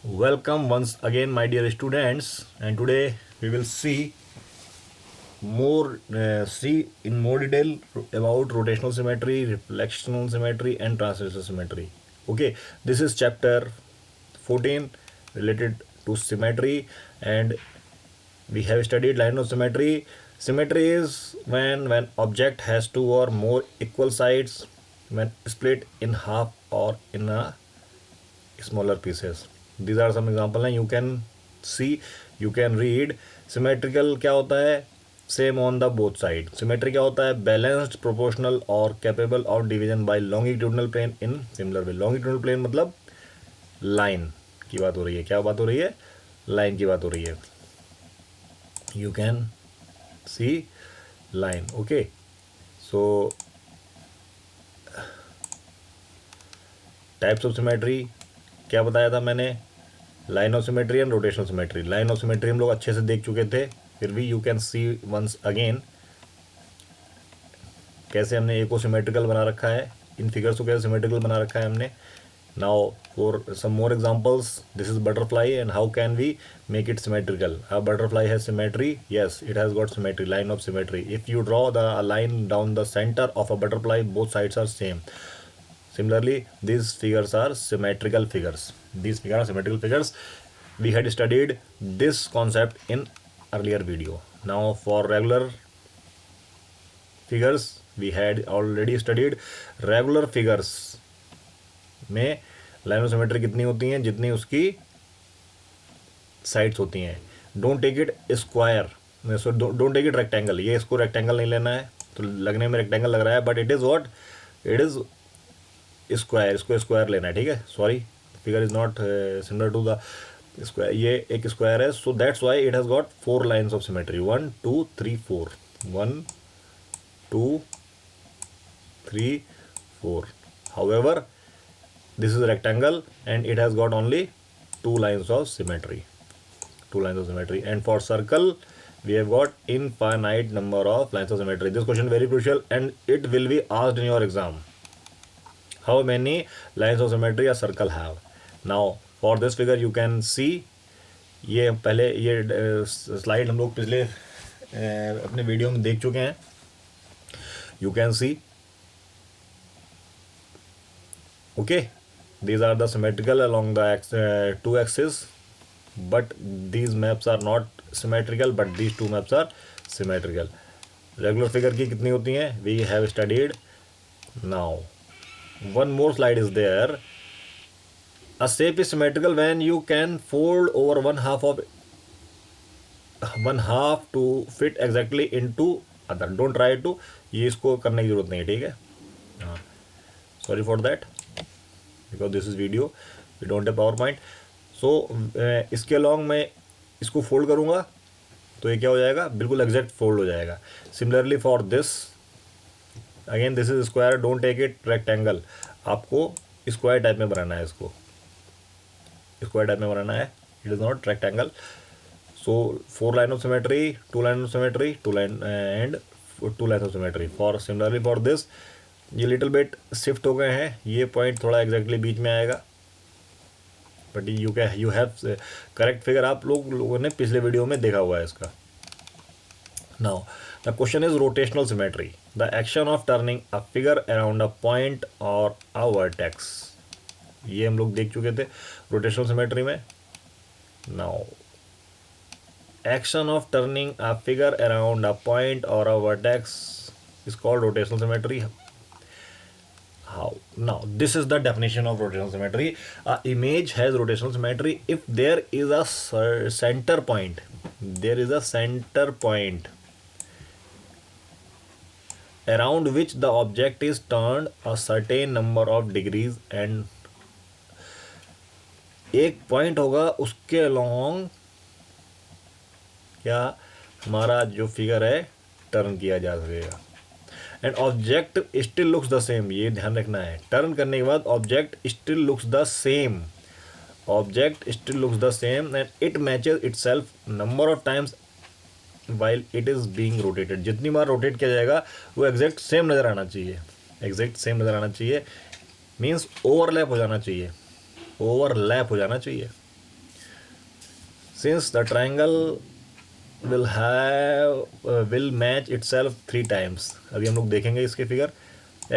Welcome once again, my dear students, and today we will see in more detail about rotational symmetry, reflectional symmetry, and translational symmetry. Okay, this is chapter 14 related to symmetry, and we have studied line of symmetry. Symmetry is when object has two or more equal sides when split in half or in a smaller pieces. These are some example and you can see, you can read. Symmetrical क्या होता है? Same on the both side. Symmetry क्या होता है? Balanced, proportional और capable of division by longitudinal plane in similar way. Longitudinal plane मतलब line की बात हो रही है. क्या बात हो रही है? Line की बात हो रही है. You can see line. Okay. So types of symmetry क्या बताया था मैंने? Line of symmetry and rotational symmetry. Line of symmetry हम लोग अच्छे से देख चुके थे, फिर भी you can see once again कैसे हमने ए को सिमेट्रिकल बना रखा है, इन फिगर्स को कैसे सिमेट्रिकल बना रखा है हमने. Now for some more examples, this is butterfly and how can we make it symmetrical. A butterfly has symmetry, yes it has got symmetry, line of symmetry. If you draw the line down the centre of a butterfly, both sides are same. Similarly, these figures are symmetrical figures. These figures are symmetrical figures. We had studied this concept in earlier video. Now for regular figures, we had already studied regular figures में line of symmetry कितनी होती हैं? जितनी उसकी sides होती हैं. Don't take it square, don't take it rectangle. ये इसको रेक्टेंगल नहीं लेना है, तो लगने में रेक्टेंगल लग रहा है, but it is what? It is square. इसको स्क्वायर लेना है, ठीक है. Sorry, figure is not similar to the square. ये एक स्क्वायर है, so that's why it has got 4 lines of symmetry. 1 2 3 4. 1 2 3 4. However this is rectangle and it has got only 2 lines of symmetry. 2 lines of symmetry. And for circle we have got infinite number of lines of symmetry. This question very crucial and it will be asked in your exam. How many lines of symmetry a circle have? Now for this figure you can see, ये पहले ये slide हम लोग पिछले अपने video में देख चुके हैं. You can see, okay, these are the symmetrical along the two axes, but these maps are not symmetrical, but these two maps are symmetrical. Regular figure की कितनी होती हैं? We have studied. Now one more slide is there. A shape is symmetrical when you can fold over one half to fit exactly into other. Don't try to, ये इसको करने की जरूरत नहीं है, ठीक है. हाँ, sorry for that, because this is video, we don't have PowerPoint. सो इसके अलॉन्ग मैं इसको फोल्ड करूँगा तो ये क्या हो जाएगा? बिल्कुल एग्जैक्ट फोल्ड हो जाएगा. Similarly for this, again this is square, don't take it rectangle. आपको स्क्वायर टाइप में बनाना है, इसको स्क्वायर टाइप में बनाना है. It is not rectangle. So 4 line of symmetry, 2 line of symmetry, 2 line and 2 line of symmetry. For similarly for this, ये little bit shift हो गए हैं, ये पॉइंट थोड़ा एग्जैक्टली बीच में आएगा, but you have correct figure. आप लोगों ने पिछले वीडियो में देखा हुआ है इसका. Now the question is rotational symmetry, the action of turning a figure around a point और अ वर्टेक्स. ये हम लोग देख चुके थे रोटेशनल सिमेट्री में. Now action of turning a figure around a point और a vertex is called rotational symmetry. How? Now this is the definition of rotational symmetry. A image has rotational symmetry if there is a center point. There is a center point around which the object is turned a certain number of degrees and एक point होगा उसके along क्या हमारा जो figure है turn किया जा सकेगा. And object still looks the same. ये ध्यान रखना है, टर्न करने के बाद object still looks the same. Object still looks the same and it matches itself number of times while it is being rotated. जितनी बार रोटेट किया जाएगा वो एग्जैक्ट सेम नज़र आना चाहिए. एग्जैक्ट सेम नज़र आना चाहिए मीन्स ओवरलैप हो जाना चाहिए. ओवरलैप हो जाना चाहिए. since the triangle will match itself 3 times. अभी हम लोग देखेंगे इसके figure.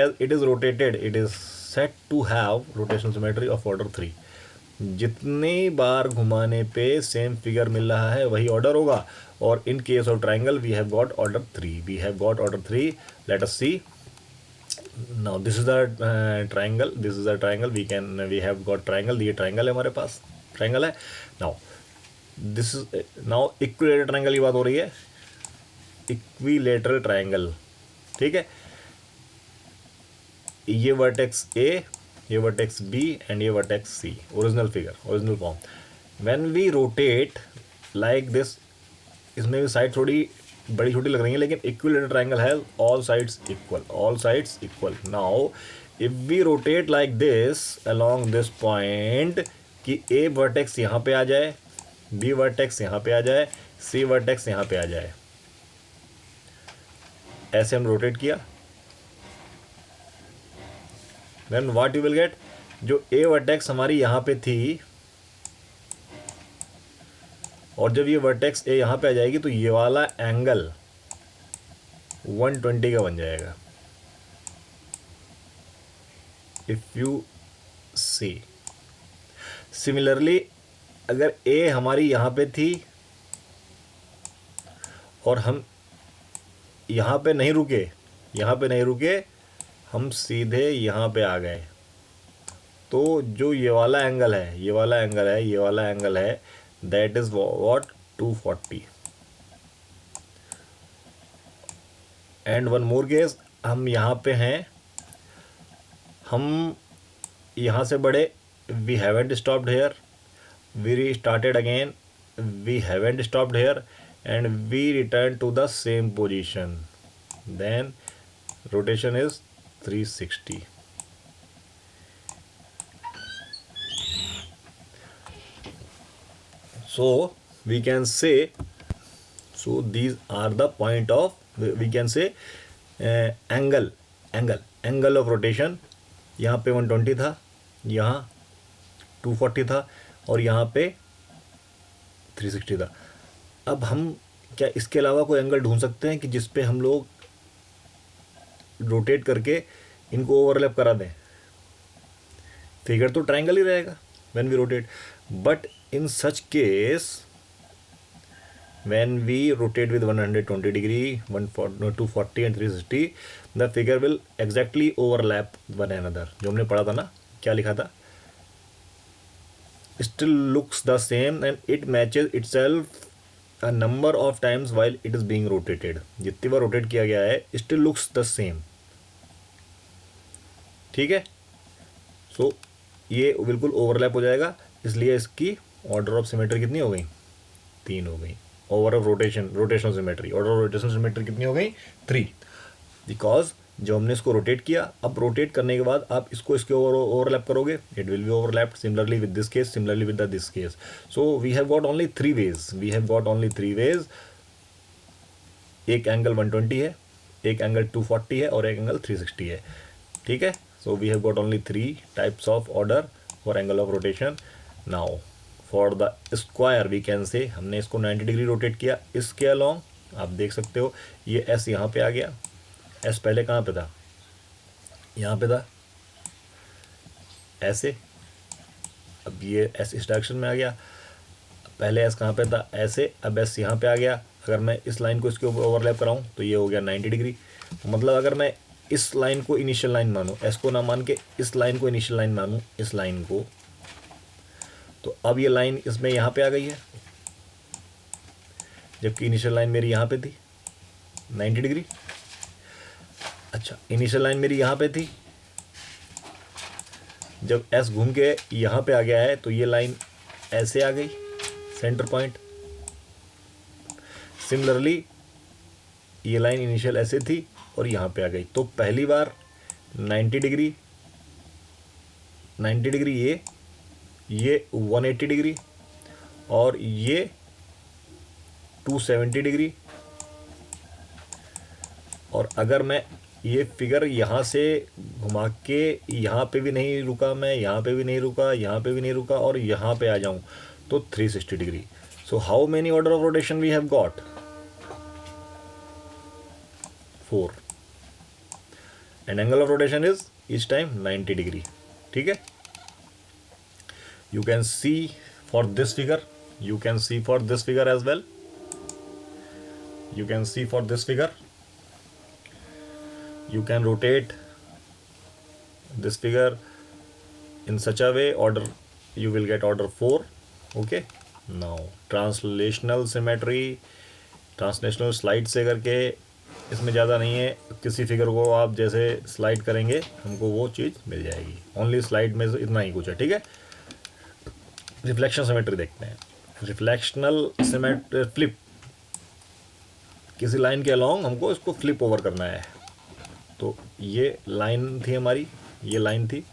As it is rotated, it is said to have rotational symmetry of order 3. जितनी बार घुमाने पे सेम फिगर मिल रहा है वही ऑर्डर होगा. और in case of triangle we have got order 3. We have got order 3. Let us see. Now this is the triangle. This is the triangle. We have got triangle. ये triangle है हमारे पास. Triangle है. Now this is now equilateral triangle की बात हो रही है. Equilateral triangle. ठीक है. ये वर्टेक्स ए, ये वर्टेक्स बी एंड ये vertex C. Original figure, original form. When we rotate like this, इसमें भी साइड थोड़ी बड़ी छोटी लग रही है लेकिन इक्विलेटरल ट्राइंगल है all sides equal. All sides equal. Now if we rotate like this along this point कि ए वर्टेक्स यहाँ पे आ जाए, बी वर्टेक्स यहाँ पे आ जाए, सी वर्टेक्स यहाँ पे आ जाए, ऐसे हम रोटेट किया. Then what you will get, जो ए वर्टेक्स हमारी यहाँ पे थी और जब ये वर्टेक्स ए यहाँ पे आ जाएगी तो ये वाला एंगल 120 का बन जाएगा. इफ यू सी सिमिलरली, अगर ए हमारी यहाँ पे थी और हम यहाँ पे नहीं रुके, यहाँ पे नहीं रुके, हम सीधे यहाँ पे आ गए, तो जो ये वाला एंगल है, ये वाला एंगल है, ये वाला एंगल है, that is what 240. And one more case, हम यहाँ पे हैं, हम यहाँ से बढ़े, we haven't stopped here, we restarted again, we haven't stopped here and we return to the same position. Then rotation is 360. So we can say, so these are the point of, we can say angle of rotation. यहाँ पे 120 था, यहाँ 240 था और यहाँ पे 360 था. अब हम क्या इसके अलावा कोई एंगल ढूंढ सकते हैं कि जिस पे हम लोग रोटेट करके इनको ओवरलैप करा दें? फिगर तो ट्रायंगल ही रहेगा when we rotate. But in such case when we rotate with 120 degree, 240 and 360, the figure will exactly overlap one another. जो हमने पढ़ा था ना, क्या लिखा था? Still looks the same and it matches itself a number of times while it is being rotated. जितनी बार rotate किया गया है, still looks the same. ठीक है. सो ये बिल्कुल ओवरलैप हो जाएगा, इसलिए इसकी ऑर्डर ऑफ सिमेट्री कितनी हो गई? 3 हो गई. Order of rotational symmetry, order of rotational symmetry कितनी हो गई? 3. बिकॉज जो हमने इसको रोटेट किया, अब रोटेट करने के बाद आप इसको इसके ओवरलैप करोगे, it will be overlapped. Similarly with this case, similarly with this case. So we have got only 3 ways. We have got only 3 ways. एक एंगल 120 है, एक एंगल 240 है और एक एंगल 360 है. ठीक है. So we have got only 3 types of order for angle of rotation. Now for the square we can say, हमने इसको 90 डिग्री रोटेट किया इसके अलोंग. आप देख सकते हो ये एस यहाँ पे आ गया. एस पहले कहाँ पे था? यहाँ पे था, ऐसे. अब ये एस इस डायरेक्शन में आ गया. पहले एस कहाँ पे था? ऐसे. अब एस यहाँ पे आ गया. अगर मैं इस लाइन को इसके ऊपर ओवरलैप कराऊँ तो ये हो गया 90 डिग्री. मतलब अगर मैं इस लाइन को इनिशियल लाइन मानूँ, एस को ना मान के इस लाइन को इनिशियल लाइन मानूँ, इस लाइन को, तो अब ये लाइन इसमें यहाँ पे आ गई है, जबकि इनिशियल लाइन मेरी यहाँ पे थी 90 डिग्री. अच्छा, इनिशियल लाइन मेरी यहाँ पे थी, जब एस घूम के यहाँ पे आ गया है तो ये लाइन ऐसे आ गई सेंटर पॉइंट. सिमिलरली ये लाइन इनिशियल ऐसे थी और यहाँ पे आ गई. तो पहली बार 90 डिग्री ये 180 डिग्री और ये 270 डिग्री. और अगर मैं ये फिगर यहाँ से घुमा के यहाँ पे भी नहीं रुका, मैं यहाँ पे भी नहीं रुका, यहाँ पे भी नहीं रुका और यहाँ पे आ जाऊँ तो 360 degree. So how many order of rotation we have got? 4. And angle of rotation is each time 90 degree. ठीक है? You can see for this figure. You can see for this figure as well. You can see for this figure. You can rotate this figure in such a way order you will get order 4. Okay. Now translational symmetry, translational slide से करके इसमें ज़्यादा नहीं है, किसी figure को आप जैसे स्लाइड करेंगे हमको वो चीज़ मिल जाएगी. ओनली स्लाइड में इतना ही कुछ है. ठीक है. रिफ्लेक्शन सिमेट्री देखते हैं. रिफ्लेक्शनल सिमेट्री फ्लिप, किसी लाइन के अलोंग हमको इसको फ्लिप ओवर करना है. तो ये लाइन थी हमारी, ये लाइन थी,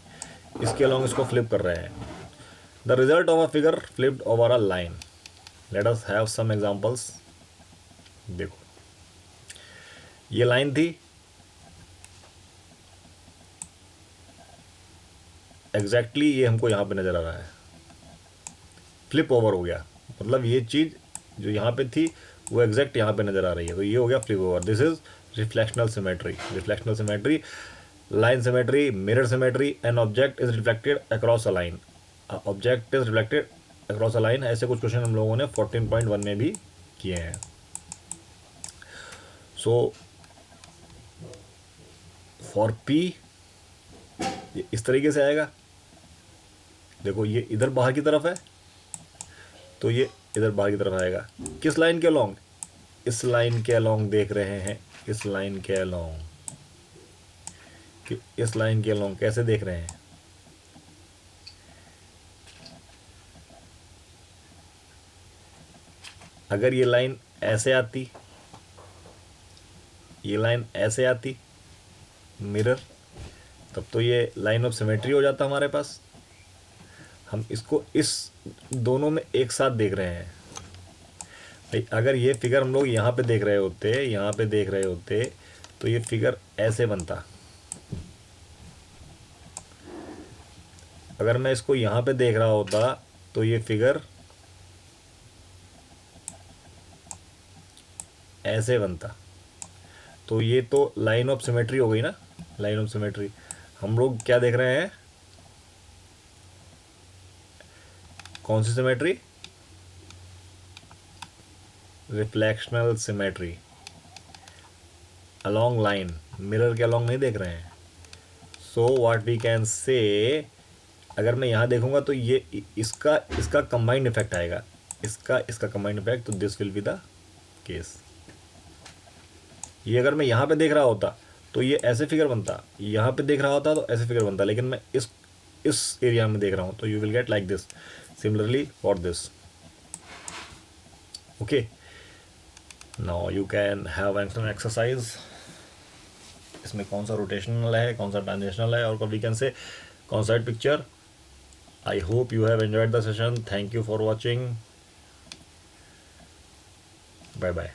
इसके अलोंग इसको फ्लिप कर रहे हैं. The result of a figure flipped over a line. Let us have some examples. देखो ये लाइन थी, एग्जैक्टली ये हमको यहाँ पे नज़र आ रहा है, फ्लिप ओवर हो गया. मतलब ये चीज़ जो यहाँ पे थी वो एग्जैक्ट यहाँ पे नज़र आ रही है, तो ये हो गया flip over. This is reflectional symmetry. Reflectional symmetry, line symmetry, mirror symmetry. An object is reflected across a line. Object is reflected across a line. ऐसे कुछ क्वेश्चन हम लोगों ने 14.1 में भी किए हैं. सो फॉर पी ये इस तरीके से आएगा. देखो ये इधर बाहर की तरफ है, तो ये इधर बाहर की तरफ आएगा. किस लाइन के अलोंग? इस लाइन के अलोंग देख रहे हैं. इस लाइन के अलोंग, इस लाइन के अलोंग कैसे देख रहे हैं? अगर ये लाइन ऐसे आती, ये लाइन ऐसे आती मिरर, तब तो ये लाइन ऑफ सिमेट्री हो जाता हमारे पास. हम इसको इस दोनों में एक साथ देख रहे हैं. भाई अगर ये फिगर हम लोग यहाँ पे देख रहे होते, यहाँ पे देख रहे होते, तो ये फिगर ऐसे बनता. अगर मैं इसको यहाँ पे देख रहा होता तो ये फिगर ऐसे बनता. तो ये तो लाइन ऑफ सिमेट्री हो गई ना. लाइन ऑफ सिमेट्री हम लोग क्या देख रहे हैं? कौन सी symmetry? Reflectional symmetry. Along line, mirror के अलोंग नहीं देख रहे हैं. सो व्हाट वी कैन से, अगर मैं यहाँ देखूंगा तो ये इसका कंबाइंड इफेक्ट आएगा. इसका कंबाइंड इफेक्ट. तो this will be the case. ये अगर मैं यहाँ पे देख रहा होता तो ये ऐसे फिगर बनता, यहाँ पे देख रहा होता तो ऐसे फिगर बनता, लेकिन मैं इस एरिया में देख रहा हूँ, तो you will get like this. Similarly for this. Okay. Now you can have an exercise. इसमें कौन सा रोटेशनल है, कौन सा ट्रांजिशनल है, और वी कैन से कौन सा picture. I hope you have enjoyed the session. Thank you for watching. Bye bye.